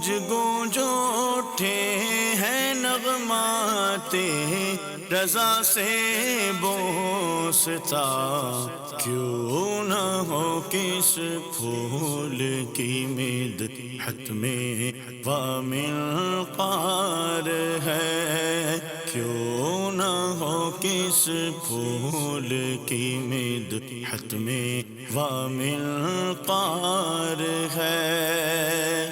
گونج گونج اٹھے ہیں نغمات رضا سے بوستا، کیوں نہ ہو کس پھول کی مدحت میں وامل قار ہے، کیوں نہ ہو کس پھول کی مدحت میں وامل قار ہے۔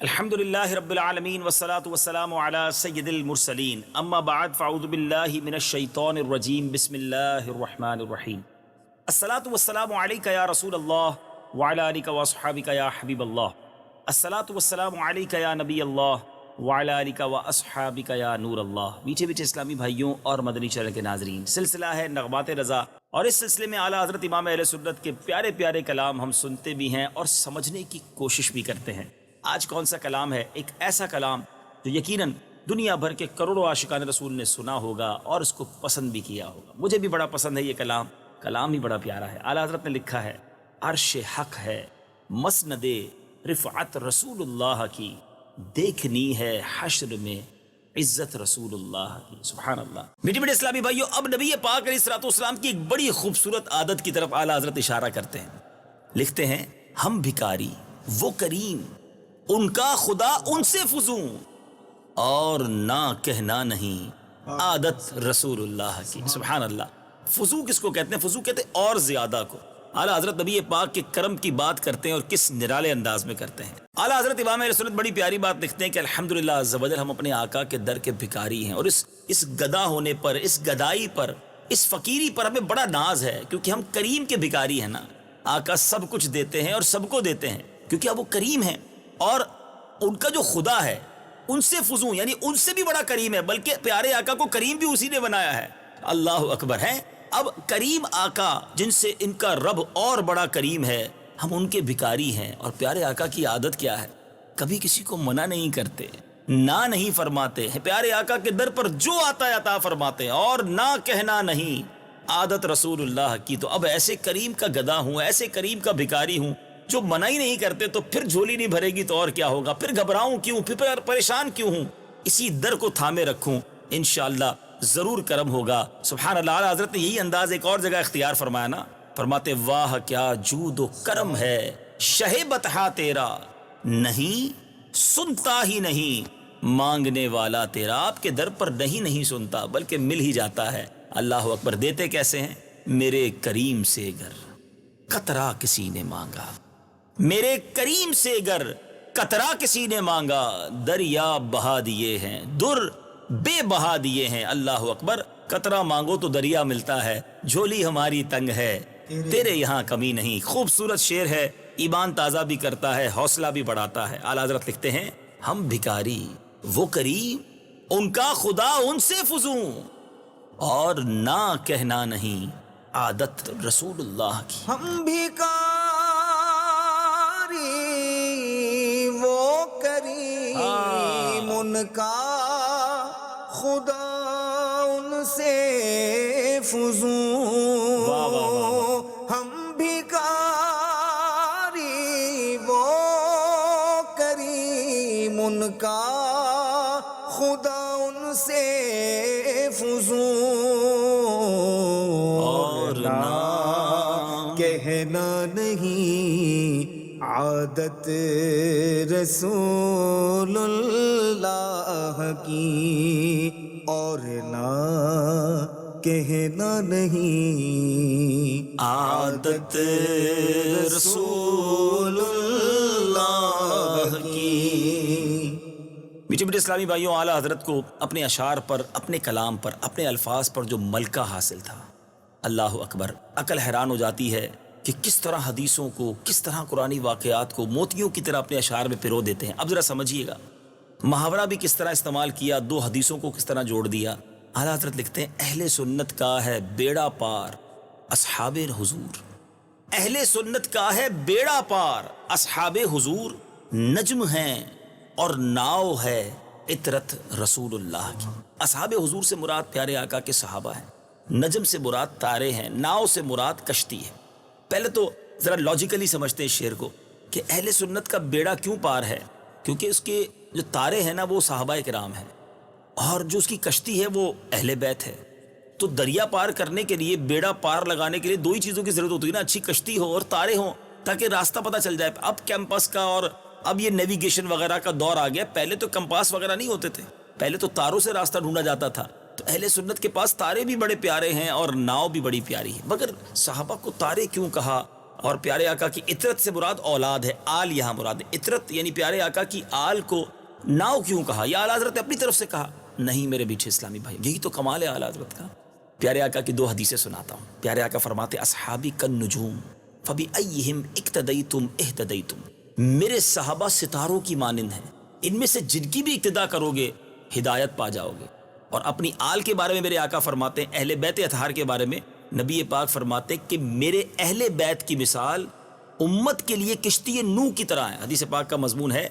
الحمدللہ رب العالمین والصلاة والسلام علی سید المرسلین، اما بعد فاعوذ باللہ من الشیطان الرجیم، بسم اللہ الرحمن الرحیم۔ الصلاة والسلام علیکہ یا رسول اللہ وعلی آلک واصحابک یا حبیب اللہ، الصلاة والسلام علیکہ یا نبی اللہ وعلی آلک واصحابک یا نور اللہ۔ میٹھے میٹھے اسلامی بھائیوں اور مدنی چینل کے ناظرین، سلسلہ ہے نغمات رضا، اور اس سلسلے میں اعلیٰ حضرت امام اہل سنت کے پیارے پیارے کلام ہم سنتے بھی ہیں اور سمجھنے کی کوشش بھی کرتے ہیں۔ آج کون سا کلام ہے؟ ایک ایسا کلام جو یقیناً دنیا بھر کے کروڑوں عاشقان رسول نے سنا ہوگا اور اس کو پسند بھی کیا ہوگا۔ مجھے بھی بڑا پسند ہے یہ کلام، کلام ہی بڑا پیارا ہے۔ اعلیٰ حضرت نے لکھا ہے، عرش حق ہے مسند رفعت رسول اللہ کی، دیکھنی ہے حشر میں عزت رسول اللہ کی۔ سبحان اللہ۔ میٹھے میٹھے اسلامی بھائیوں، اب نبی پاک علیہ الصلوۃ والسلام کی ایک بڑی خوبصورت عادت کی طرف اعلیٰ حضرت اشارہ کرتے ہیں۔ لکھتے ہیں، ہم بھکاری وہ کریم، ان کا خدا ان سے فزوں، اور نہ کہنا نہیں عادت رسول اللہ کی۔ سبحان اللہ۔ فزوں کس کو کہتے ہیں؟ فزوں کہتے ہیں اور زیادہ کو۔ اعلیٰ حضرت نبی پاک کے کرم کی بات کرتے ہیں اور کس نرالے انداز میں کرتے ہیں۔ اعلیٰ حضرت امام اہل سنت بڑی پیاری بات لکھتے ہیں کہ الحمدللہ عز و جل، ہم اپنے آقا کے در کے بھکاری ہیں، اور اس گدا ہونے پر، اس گدائی پر، اس فقیری پر ہمیں بڑا ناز ہے، کیونکہ ہم کریم کے بھکاری ہیں نا۔ آقا سب کچھ دیتے ہیں اور سب کو دیتے ہیں، کیونکہ اب وہ کریم ہیں، اور ان کا جو خدا ہے ان سے فزوں، یعنی ان سے بھی بڑا کریم ہے، بلکہ پیارے آقا کو کریم بھی اسی نے بنایا ہے۔ اللہ اکبر ہے۔ اب کریم آقا جن سے ان کا رب اور بڑا کریم ہے، ہم ان کے بھکاری ہیں، اور پیارے آقا کی عادت کیا ہے؟ کبھی کسی کو منع نہیں کرتے، نہ نہیں فرماتے ہیں، پیارے آقا کے در پر جو آتا ہے عطا فرماتے ہیں، اور نہ کہنا نہیں عادت رسول اللہ کی۔ تو اب ایسے کریم کا گدا ہوں، ایسے کریم کا بھکاری ہوں جو منع ہی نہیں کرتے، تو پھر جھولی نہیں بھرے گی تو اور کیا ہوگا؟ پھر گھبراؤں کیوں؟ پھر پریشان کیوں ہوں؟ اسی در کو تھامے رکھوں، انشاءاللہ ضرور کرم ہوگا۔ سبحان اللہ۔ اعلیٰ حضرت نے یہی انداز ایک اور جگہ اختیار فرمایا نا، فرماتے واہ کیا جود و کرم ہے شہ بطحا تیرا، نہیں سنتا ہی نہیں مانگنے والا تیرا۔ آپ کے در پر نہیں سنتا بلکہ مل ہی جاتا ہے۔ اللہ اکبر۔ دیتے کیسے ہیں؟ میرے کریم سے گر قطرہ کسی نے مانگا، میرے کریم سے گر قطرہ کسی نے مانگا، دریا بہا دیے ہیں در بے بہا دیے ہیں۔ اللہ اکبر۔ قطرہ مانگو تو دریا ملتا ہے، جھولی ہماری تنگ ہے، تیرے یہاں کمی نہیں۔ خوبصورت شعر ہے، ایمان تازہ بھی کرتا ہے، حوصلہ بھی بڑھاتا ہے۔ اعلیٰ حضرت لکھتے ہیں، ہم بھکاری وہ کریم، ان کا خدا ان سے فزوں، اور نہ کہنا نہیں عادت رسول اللہ کی۔ ہم بھکاری وہ کریم، ان کا خدا ان سے فزوں، ہم بھکاری وہ کریم، ان کا خدا ان سے فزوں، اور نہ کہنا نہیں عادت رسول اللہ کی، اور نہ کہنا نہیں عادت رسول اللہ کی۔ میٹھے میٹھے اسلامی بھائیوں، اعلیٰ حضرت کو اپنے اشعار پر، اپنے کلام پر، اپنے الفاظ پر جو ملکہ حاصل تھا، اللہ اکبر، عقل حیران ہو جاتی ہے کہ کس طرح حدیثوں کو، کس طرح قرآنی واقعات کو موتیوں کی طرح اپنے اشعار میں پرو دیتے ہیں۔ اب ذرا سمجھیے گا، محاورہ بھی کس طرح استعمال کیا، دو حدیثوں کو کس طرح جوڑ دیا۔ اعلیٰ حضرت لکھتے ہیں، اہل سنت کا ہے بیڑا پار اصحاب حضور، اہل سنت کا ہے بیڑا پار اصحاب حضور، نجم ہیں اور ناؤ ہے عطرت رسول اللہ کی۔ اصحاب حضور سے مراد پیارے آقا کے صحابہ ہیں، نجم سے مراد تارے ہیں، ناؤ سے مراد کشتی ہے۔ پہلے تو ذرا لاجیکلی سمجھتے ہیں اس شعر کو کہ اہل سنت کا بیڑا کیوں پار ہے؟ کیونکہ اس کے جو تارے ہیں نا وہ صحابہ کرام ہیں، اور جو اس کی کشتی ہے وہ اہل بیت ہے. تو دریا پار کرنے کے لیے، بیڑا پار لگانے کے لیے دو ہی چیزوں کی ضرورت ہوتی ہے نا، اچھی کشتی ہو اور تارے ہوں، تاکہ راستہ پتہ چل جائے. اب کیمپس کا اور اب یہ نیویگیشن وغیرہ کا دور آ گیا. پہلے تو کمپاس وغیرہ نہیں ہوتے تھے، پہلے تو تاروں سے راستہ ڈھونڈا جاتا تھا. تو اہل سنت کے پاس تارے بھی بڑے پیارے ہیں اور ناؤ بھی بڑی پیاری ہے. مگر صحابہ کو تارے کیوں کہا؟ اور پیارے آقا کی اطرت سے مراد اولاد ہے، آل یہاں مراد ہے. اطرت یعنی پیارے آقا کی آل کو ناؤ کیوں کہا؟ یا اعلیٰ حضرت نے اپنی طرف سے کہا؟ نہیں میرے میٹھے اسلامی بھائی، یہی تو کمال ہے اعلیٰ حضرت کا. پیارے آقا کی دو حدیثیں سناتا ہوں. پیارے آقا فرماتے اصحابی کالنجوم فبأیہم اقتدیتم اہتدیتم. میرے صحابہ ستاروں کی مانند ہیں، ان میں سے جن کی بھی اقتدا کرو گے ہدایت پا جاؤ گے. اور اپنی آل کے بارے میں میرے آقا فرماتے ہیں، اہل بیت اطہار کے بارے میں نبی پاک فرماتے ہیں کہ میرے اہل بیت کی مثال امت کے لیے کشتی نوح کی طرح ہے. حدیث پاک کا مضمون ہے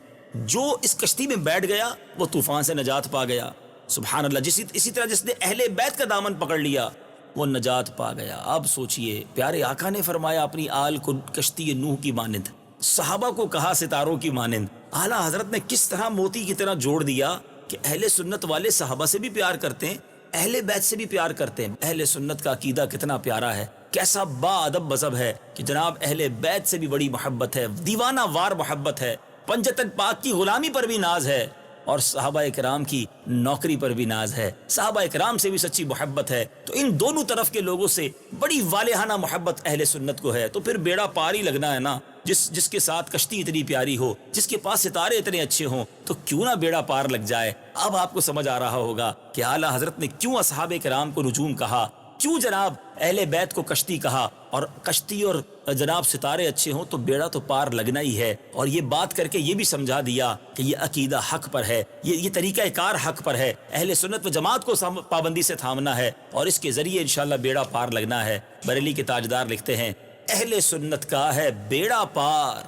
جو اس کشتی میں بیٹھ گیا وہ طوفان سے نجات پا گیا. سبحان اللہ. اسی طرح جس نے اہل بیت کا دامن پکڑ لیا وہ نجات پا گیا. اب سوچئے پیارے آقا نے فرمایا اپنی آل کو کشتی نوح کی مانند، صحابہ کو کہا ستاروں کی مانند. اعلیٰ حضرت نے کس طرح موتی کی طرح جوڑ دیا کہ اہل سنت والے صحابہ سے بھی پیار کرتے ہیں، اہل بیت سے بھی پیار کرتے ہیں. اہل سنت کا عقیدہ کتنا پیارا ہے، کیسا با ادب مذہب ہے کہ جناب اہل بیت سے بھی بڑی محبت ہے، دیوانہ وار محبت ہے، پنجتن پاک کی غلامی پر بھی ناز ہے، اور صحابہ کرام کی نوکری پر بھی ناز ہے. صحابہ کرام سے بھی سچی محبت ہے. تو ان دونوں طرف کے لوگوں سے بڑی والہانہ محبت اہل سنت کو ہے. تو پھر بیڑا پار ہی لگنا ہے نا. جس کے ساتھ کشتی اتنی پیاری ہو، جس کے پاس ستارے اتنے اچھے ہوں، تو کیوں نہ بیڑا پار لگ جائے. اب آپ کو سمجھ آ رہا ہوگا کہ اعلیٰ حضرت نے کیوں اصحاب کرام کو نجوم کہا، کیوں جناب اہل بیت کو کشتی کہا. اور کشتی اور جناب ستارے اچھے ہوں تو بیڑا تو پار لگنا ہی ہے. اور یہ بات کر کے یہ بھی سمجھا دیا کہ یہ عقیدہ حق پر ہے، یہ طریقہ کار حق پر ہے. اہل سنت و جماعت کو پابندی سے تھامنا ہے اور اس کے ذریعے انشاءاللہ بیڑا پار لگنا ہے. بریلی کے تاجدار لکھتے ہیں اہل سنت کا ہے بیڑا پار،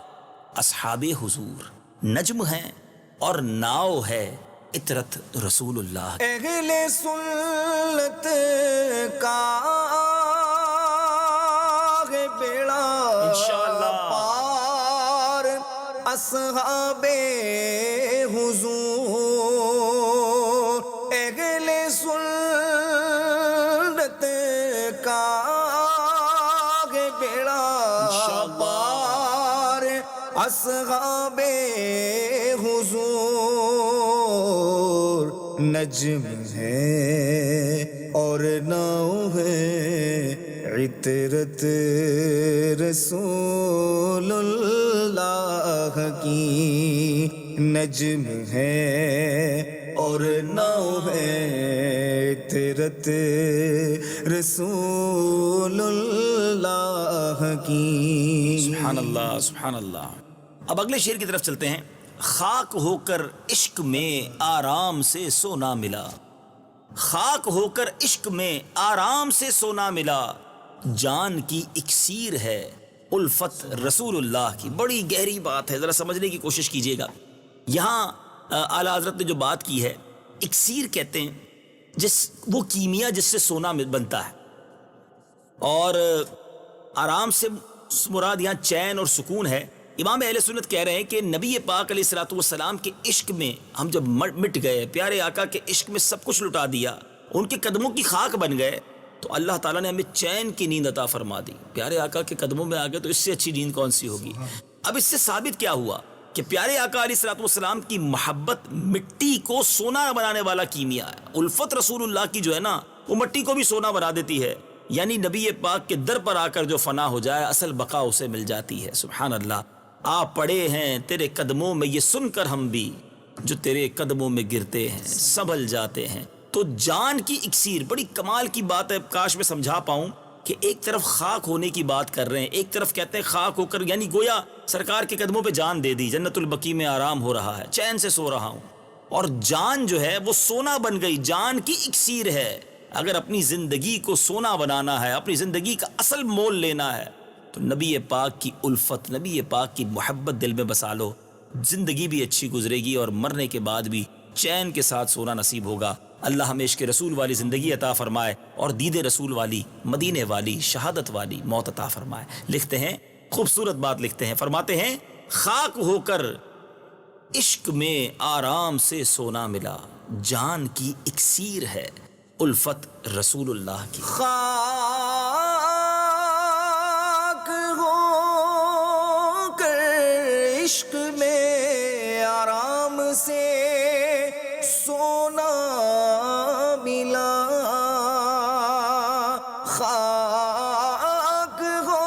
اصحاب حضور نجم ہیں اور ناؤ ہے اطرت رسول اللہ. اہل سنت کا ہے بیڑا انشاءاللہ پار، اصحاب حضور. اہل سنت کا ہے بیڑا پار، اصحاب حضور نجم ہے اور ناؤ ہے عطرت رسول اللہ کی. نجم ہے اور ناؤ ہے عطرت رسول اللہ کی. سبحان اللہ سبحان اللہ. اب اگلے شعر کی طرف چلتے ہیں. خاک ہو کر عشق میں آرام سے سونا ملا، خاک ہو کر عشق میں آرام سے سونا ملا، جان کی اکسیر ہے الفت رسول اللہ کی. بڑی گہری بات ہے، ذرا سمجھنے کی کوشش کیجئے گا. یہاں اعلیٰ حضرت نے جو بات کی ہے، اکسیر کہتے ہیں وہ کیمیا جس سے سونا بنتا ہے. اور آرام سے مراد یہاں چین اور سکون ہے. امام اہل سنت کہہ رہے ہیں کہ نبی پاک علیہ الصلوۃ والسلام کے عشق میں ہم جب مٹ گئے، پیارے آقا کے عشق میں سب کچھ لٹا دیا، ان کے قدموں کی خاک بن گئے، تو اللہ تعالیٰ نے ہمیں چین کی نیند عطا فرما دی. پیارے آقا کے قدموں میں آ گئے تو اس سے اچھی نیند کون سی ہوگی. اب اس سے ثابت کیا ہوا کہ پیارے آقا علیہ الصلوۃ والسلام کی محبت مٹی کو سونا بنانے والا کیمیا ہے. الفت رسول اللہ کی جو ہے نا وہ مٹی کو بھی سونا بنا دیتی ہے. یعنی نبی پاک کے در پر آ کر جو فنا ہو جائے اصل بقا اسے مل جاتی ہے. سبحان اللہ. آ پڑے ہیں تیرے قدموں میں یہ سن کر ہم بھی، جو تیرے قدموں میں گرتے ہیں سنبھل جاتے ہیں. تو جان کی اکسیر بڑی کمال کی بات ہے. کاش میں سمجھا پاؤں کہ ایک طرف خاک ہونے کی بات کر رہے ہیں، ایک طرف کہتے ہیں خاک ہو کر، یعنی گویا سرکار کے قدموں پہ جان دے دی، جنت البقیع میں آرام ہو رہا ہے، چین سے سو رہا ہوں. اور جان جو ہے وہ سونا بن گئی، جان کی اکسیر ہے. اگر اپنی زندگی کو سونا بنانا ہے، اپنی زندگی کا اصل مول لینا ہے، تو نبی پاک کی الفت، نبی پاک کی محبت دل میں بسا لو. زندگی بھی اچھی گزرے گی اور مرنے کے بعد بھی چین کے ساتھ سونا نصیب ہوگا. اللہ ہمیں عشق رسول والی زندگی عطا فرمائے اور دید رسول والی، مدینے والی، شہادت والی موت عطا فرمائے. لکھتے ہیں خوبصورت بات لکھتے ہیں، فرماتے ہیں خاک ہو کر عشق میں آرام سے سونا ملا، جان کی اکسیر ہے الفت رسول اللہ کی۔ خاک ہو کر عشق میں آرام سے سونا ملا، خاک ہو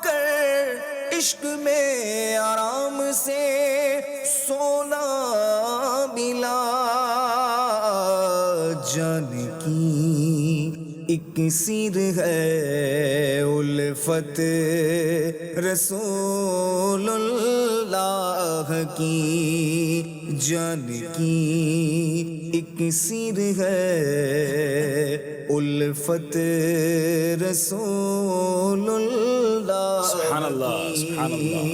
کر عشق میں آرام سے سونا ملا، جان کی اکسیر ہے الفت رسول اللہ کی، جان کی اکسیر ہے الفت رسول اللہ سبحان اللہ، سبحان اللہ۔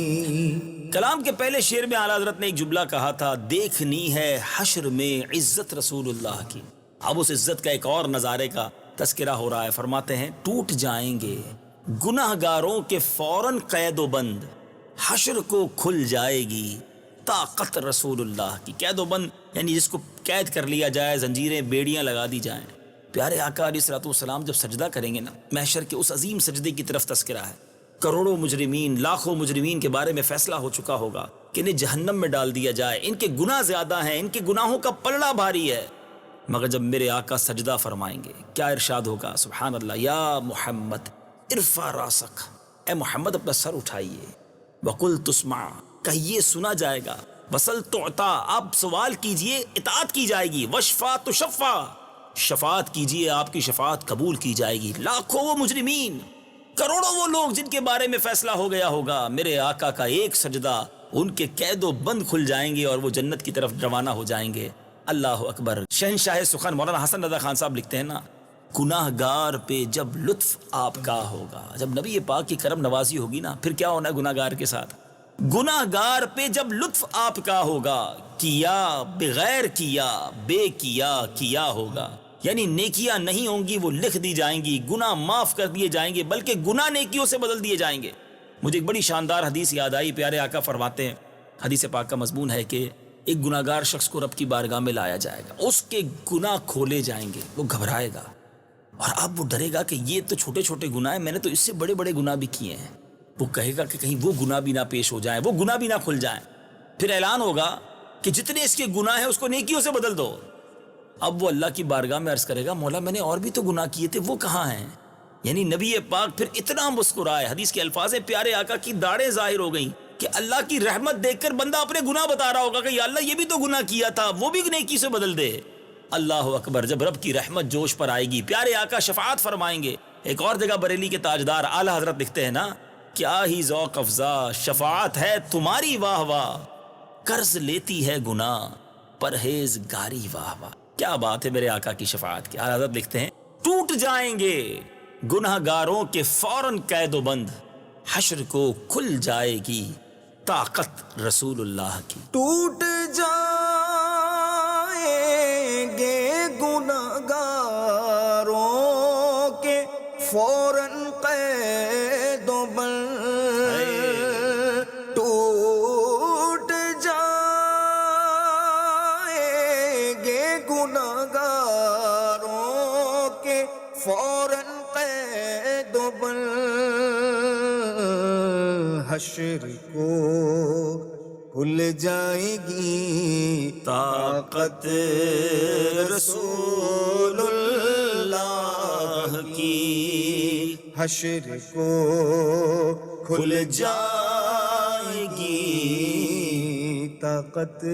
کلام کے پہلے شعر میں اعلیٰ حضرت نے ایک جملہ کہا تھا، دیکھنی ہے حشر میں عزت رسول اللہ کی۔ اب اس عزت کا ایک اور نظارے کا تذکرہ ہو رہا ہے، فرماتے ہیں ٹوٹ جائیں گے گناہ گاروں کے فوراً قید و بند، حشر کو کھل جائے گی طاقت رسول اللہ کی۔ قید و بند یعنی جس کو قید کر لیا جائے، زنجیریں بیڑیاں لگا دی جائیں۔ پیارے آقا علیہ الصلوۃ والسلام جب سجدہ کریں گے نا، محشر کے اس عظیم سجدے کی طرف تذکرہ ہے۔ کروڑوں مجرمین، لاکھوں مجرمین کے بارے میں فیصلہ ہو چکا ہوگا کہ انہیں جہنم میں ڈال دیا جائے، ان کے گناہ زیادہ ہیں، ان کے گناہوں کا پلڑا بھاری ہے، مگر جب میرے آقا سجدہ فرمائیں گے کیا ارشاد ہوگا؟ سبحان اللہ، یا محمد ارفع راسک، اے محمد اپنا سر اٹھائیے، وقل تسمع، کہیے سنا جائے گا، وصل تعطا، آپ سوال کیجئے اطاعت کی جائے گی، وشفا تشفا، شفاعت کیجئے آپ کی شفاعت قبول کی جائے گی۔ لاکھوں وہ مجرمین، کروڑوں وہ لوگ جن کے بارے میں فیصلہ ہو گیا ہوگا، میرے آقا کا ایک سجدہ ان کے قید و بند کھل جائیں گے اور وہ جنت کی طرف روانہ ہو جائیں گے۔ اللہ اکبر۔ شہنشاہ سخن مولانا حسن رضا خان صاحب لکھتے ہیں نا، گناہ گار پہ جب لطف آپ کا ہوگا، جب نبی پاک کی کرم نوازی ہوگی نا، پھر کیا ہونا ہے گناہ گار کے ساتھ؟ گناہ گار پہ جب لطف آپ کا ہوگا، کیا بغیر کیا، بے کیا کیا ہوگا، یعنی نیکیاں نہیں ہوں گی وہ لکھ دی جائیں گی، گناہ معاف کر دیے جائیں گے، بلکہ گناہ نیکیوں سے بدل دیے جائیں گے۔ مجھے ایک بڑی شاندار حدیث یاد آئی، پیارے آقا فرماتے ہیں، حدیث پاک کا مضمون ہے کہ ایک گناہ گار شخص کو رب کی بارگاہ میں لایا جائے گا، اس کے گناہ کھولے جائیں گے، وہ گھبرائے گا اور اب وہ ڈرے گا کہ یہ تو چھوٹے چھوٹے گناہ ہیں، میں نے تو اس سے بڑے بڑے گناہ بھی کیے ہیں۔ وہ کہے گا کہ کہیں وہ گناہ بھی نہ پیش ہو جائیں، وہ گناہ بھی نہ کھل جائیں۔ پھر اعلان ہوگا کہ جتنے اس کے گناہ ہیں اس کو نیکیوں سے بدل دو۔ اب وہ اللہ کی بارگاہ میں عرض کرے گا، مولا میں نے اور بھی تو گناہ کیے تھے، وہ کہاں ہیں؟ یعنی نبی پاک پھر اتنا مسکرائے، حدیث کے الفاظ ہیں، پیارے آقا کی داڑھیں ظاہر ہو گئیں کہ اللہ کی رحمت دیکھ کر بندہ اپنے گناہ بتا رہا ہوگا کہ یا اللہ یہ بھی تو گناہ کیا تھا، وہ بھی نیکی سے بدل دے۔ اللہ اکبر۔ جب رب کی رحمت جوش پر آئے گی، پیارے آقا شفاعت فرمائیں گے۔ ایک اور جگہ بریلی کے تاجدار اعلیٰ حضرت لکھتے ہیں نا، کیا ہی ذوق افزا شفاعت ہے تمہاری واہ واہ، قرض لیتی ہے گناہ پرہیزگاری واہ واہ۔ کیا بات ہے میرے آقا کی شفاعت کی۔ اعلیٰ حضرت لکھتے ہیں، ٹوٹ جائیں گے گناہ گاروں کے فوراً قید و بند، حشر کو کھل جائے گی طاقت رسول اللہ کی۔ ٹوٹ جائیں گے گناہ گاروں کے فوراً قید و بند، ٹوٹ جائیں گے گناہ گاروں کے فوراً قید و بند، حشر کو کھل جائے گی طاقت رسول اللہ کی، حشر کو کھل جائے گی طاقت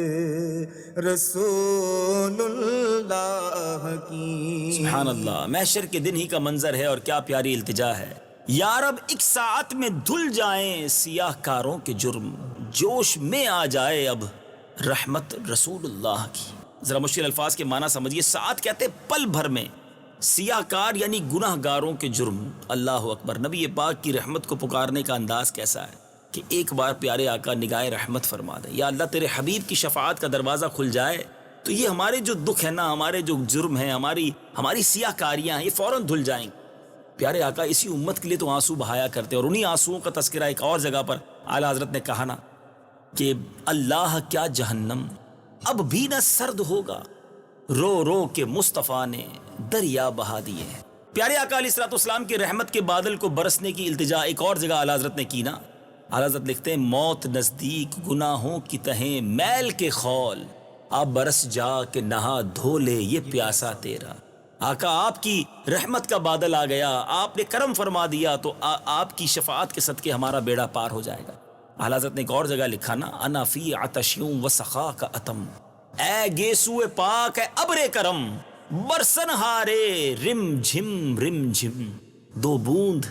رسول اللہ کی۔ سبحان اللہ۔ محشر کے دن ہی کا منظر ہے اور کیا پیاری التجا ہے۔ یا رب ایک ساعت میں دھل جائیں سیاہ کاروں کے جرم، جوش میں آ جائے اب رحمت رسول اللہ کی۔ ذرا مشکل الفاظ کے معنی سمجھیے۔ ساعت کہتے پل بھر میں، سیاہ کار یعنی گناہ گاروں کے جرم۔ اللہ اکبر۔ نبی پاک کی رحمت کو پکارنے کا انداز کیسا ہے کہ ایک بار پیارے آقا نگاہ رحمت فرما دے، یا اللہ تیرے حبیب کی شفاعت کا دروازہ کھل جائے تو یہ ہمارے جو دکھ ہے نا، ہمارے جو جرم ہیں، ہماری سیاہ کاریاں ہیں، یہ فوراً دھل جائیں گے۔ پیارے آقا اسی امت کے لیے تو آنسو بہایا کرتے، اور انہی آنسوؤں کا تذکرہ ایک اور جگہ پر اعلیٰ حضرت نے کہا نا، کہ اللہ کیا جہنم اب بھی نہ سرد ہوگا، رو رو کے مصطفیٰ نے دریا بہا دیے ہیں۔ پیارے آقا علیہ الصلوۃ والسلام کی رحمت کے بادل کو برسنے کی التجا ایک اور جگہ اعلیٰ حضرت نے کی نا۔ اعلیٰ حضرت لکھتے ہیں موت نزدیک گناہوں کی تہیں میل کے خول، آپ برس جا کہ نہا دھو لے یہ پیاسا تیرا۔ آقا آپ کی رحمت کا بادل آ گیا، آپ نے کرم فرما دیا تو آپ کی شفاعت کے صدقے ہمارا بیڑا پار ہو جائے گا۔ اعلیٰ حضرت نے ایک اور جگہ لکھا نا انا فی عطشیوں و سخا کا اتم، اے گیسوئے پاک اے ابر کرم، برسن ہارے رم جھم دو بوند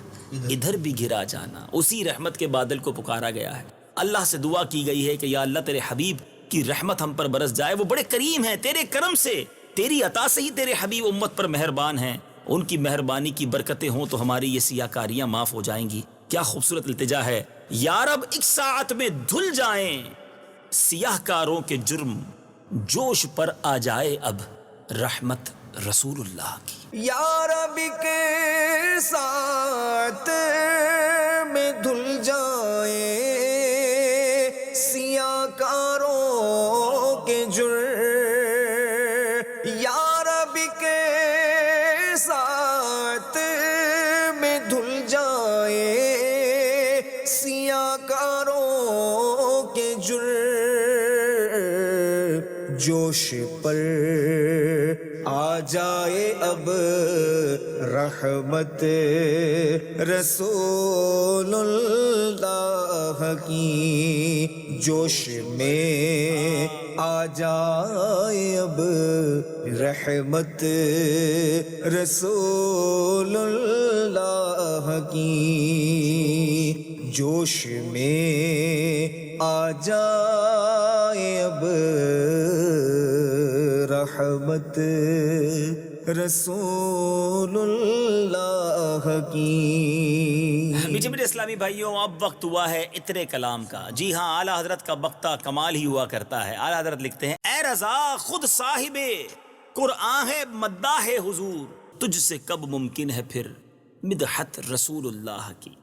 ادھر بھی گرا جانا۔ اسی رحمت کے بادل کو پکارا گیا ہے، اللہ سے دعا کی گئی ہے کہ یا اللہ تیرے حبیب کی رحمت ہم پر برس جائے، وہ بڑے کریم ہیں، تیرے کرم سے تیری عطا سے ہی تیرے حبیب امت پر مہربان ہیں، ان کی مہربانی کی برکتیں ہوں تو ہماری یہ سیاہ کاریاں معاف ہو جائیں گی۔ کیا خوبصورت التجا ہے، یا رب ایک ساعت میں دھل جائیں سیاہ کاروں کے جرم، جوش پر آ جائے اب رحمت رسول اللہ کی۔ یا رب کے ساتھ میں دھل جائے سیاہ کاروں کے جرم، یا رب کے ساتھ میں دھل جائے سیاہ کاروں کے جرم، جوش پر آ جائے اب رحمت رسول اللہ کی، جوش میں آ جائے اب رحمت رسول اللہ کی، جوش میں آ جائے اب رحمت رسول اللہ کی۔ میٹھے میٹھے اسلامی بھائیوں، اب وقت ہوا ہے اترے کلام کا۔ جی ہاں، اعلیٰ حضرت کا بختہ کمال ہی ہوا کرتا ہے۔ اعلیٰ حضرت لکھتے ہیں اے رضا خود صاحب قرآن ہے مداح حضور، تجھ سے کب ممکن ہے پھر مدحت رسول اللہ کی۔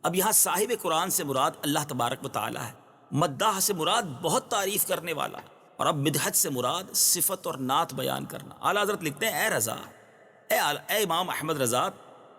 اب یہاں صاحب قرآن سے مراد اللہ تبارک و تعالی ہے، مداح سے مراد بہت تعریف کرنے والا، اور اب مدحت سے مراد صفت اور نعت بیان کرنا۔ اعلیٰ حضرت لکھتے ہیں اے رضا، اے امام احمد رضا،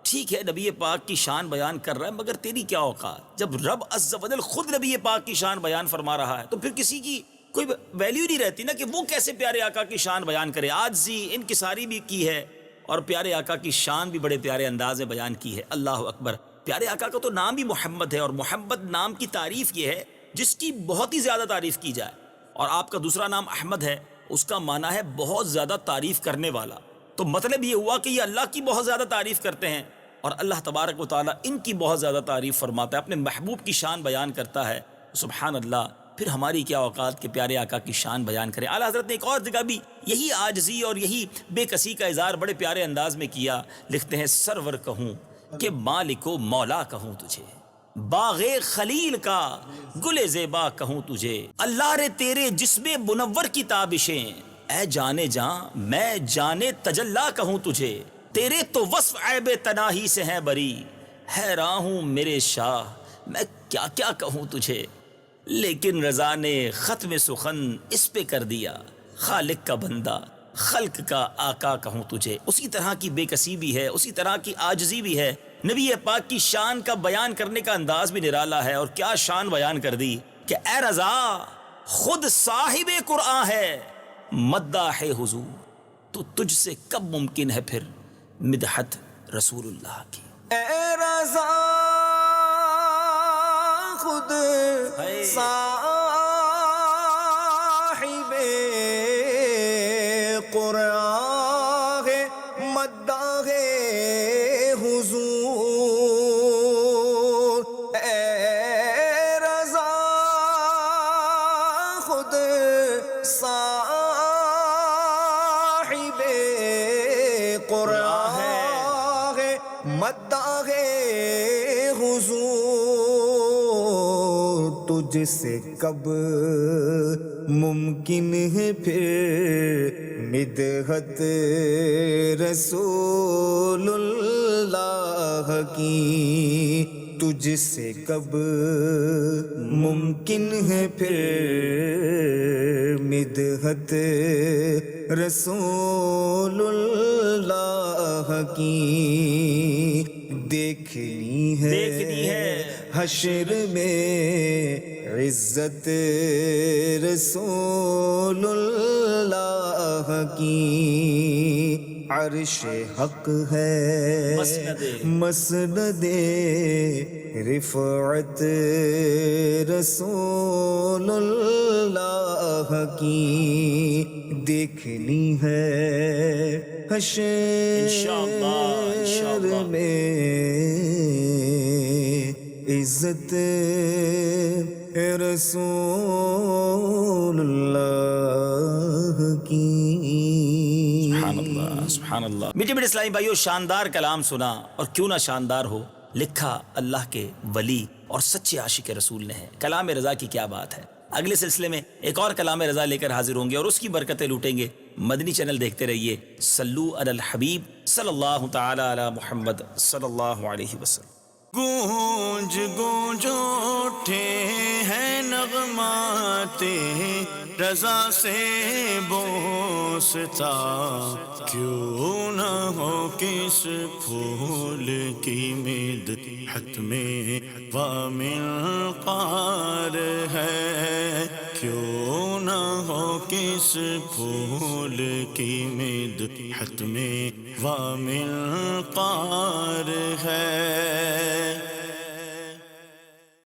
ٹھیک ہے نبی پاک کی شان بیان کر رہا ہے، مگر تیری کیا اوقات؟ جب رب عز و جل خود نبی پاک کی شان بیان فرما رہا ہے تو پھر کسی کی کوئی ویلیو نہیں رہتی نا کہ وہ کیسے پیارے آقا کی شان بیان کرے۔ عاجزی انکساری بھی کی ہے اور پیارے آقا کی شان بھی بڑے پیارے انداز میں بیان کی ہے۔ اللہ اکبر۔ پیارے آقا کا تو نام ہی محمد ہے، اور محمد نام کی تعریف یہ ہے جس کی بہت ہی زیادہ تعریف کی جائے، اور آپ کا دوسرا نام احمد ہے، اس کا معنی ہے بہت زیادہ تعریف کرنے والا۔ تو مطلب یہ ہوا کہ یہ اللہ کی بہت زیادہ تعریف کرتے ہیں، اور اللہ تبارک و تعالیٰ ان کی بہت زیادہ تعریف فرماتا ہے، اپنے محبوب کی شان بیان کرتا ہے۔ سبحان اللہ، پھر ہماری کیا اوقات کہ پیارے آقا کی شان بیان کریں۔ اعلیٰ حضرت نے ایک اور جگہ بھی یہی عاجزی اور یہی بے کسی کا اظہار بڑے پیارے انداز میں کیا۔ لکھتے ہیں سرور کہوں کہ مالک و مولا کہوں تجھے، باغ خلیل کا گل زیبا کہوں تجھے، اللہ رے تیرے جسم منور کی تابشیں، اے جانے جاں میں جانے تجلا کہوں تجھے، تیرے تو وصف عیب تناہی سے ہیں بری، حیراں ہوں میرے شاہ میں کیا کیا کہوں تجھے۔ لیکن رضا نے ختم سخن اس پہ کر دیا، خالق کا بندہ خلق کا آقا کہوں تجھے۔ اسی طرح کی بے کسی بھی ہے، اسی طرح کی عاجزی بھی ہے۔ نبی پاک کی شان کا بیان کرنے کا انداز بھی نرالا ہے، اور کیا شان بیان کر دی کہ اے رضا خود صاحب قرآن ہے مداح حضور، تو تجھ سے کب ممکن ہے پھر مدحت رسول اللہ کی۔ اے رضا خود صاحب قرآن ہے مداح حضور، اے رضا خود صاحب قرآن ہے مداح حضور، تجھ سے کب ممکن ہے پھر مدحت رسول اللہ کی، تجھ سے کب ممکن ہے پھر مدحت رسول اللہ کی، دیکھنی ہے حشر میں عزت رسول اللہ کی، عرش حق ہے مسند رفعت رسول اللہ کی، دیکھنی ہے حشر میں عزت رسول اللہ کی۔ سبحان اللہ سبحان اللہ۔ میٹھے میٹھے اسلامی بھائیو، شاندار کلام سنا، اور کیوں نہ شاندار ہو، لکھا اللہ کے ولی اور سچے عاشق رسول نے ہے۔ کلام رضا کی کیا بات ہے۔ اگلے سلسلے میں ایک اور کلام رضا لے کر حاضر ہوں گے اور اس کی برکتیں لوٹیں گے۔ مدنی چینل دیکھتے رہیے۔ صلو علی الحبیب صلی اللہ تعالی علی محمد صلی اللہ علیہ وسلم۔ گونج گونج اٹھے ہیں نغمات رضا سے بوستا، کیوں نہ ہو کس پھول کی مدحت میں وامل قار ہے، کیوں نہ ہو کس پھول کی مدحت میں وامل قار ہے۔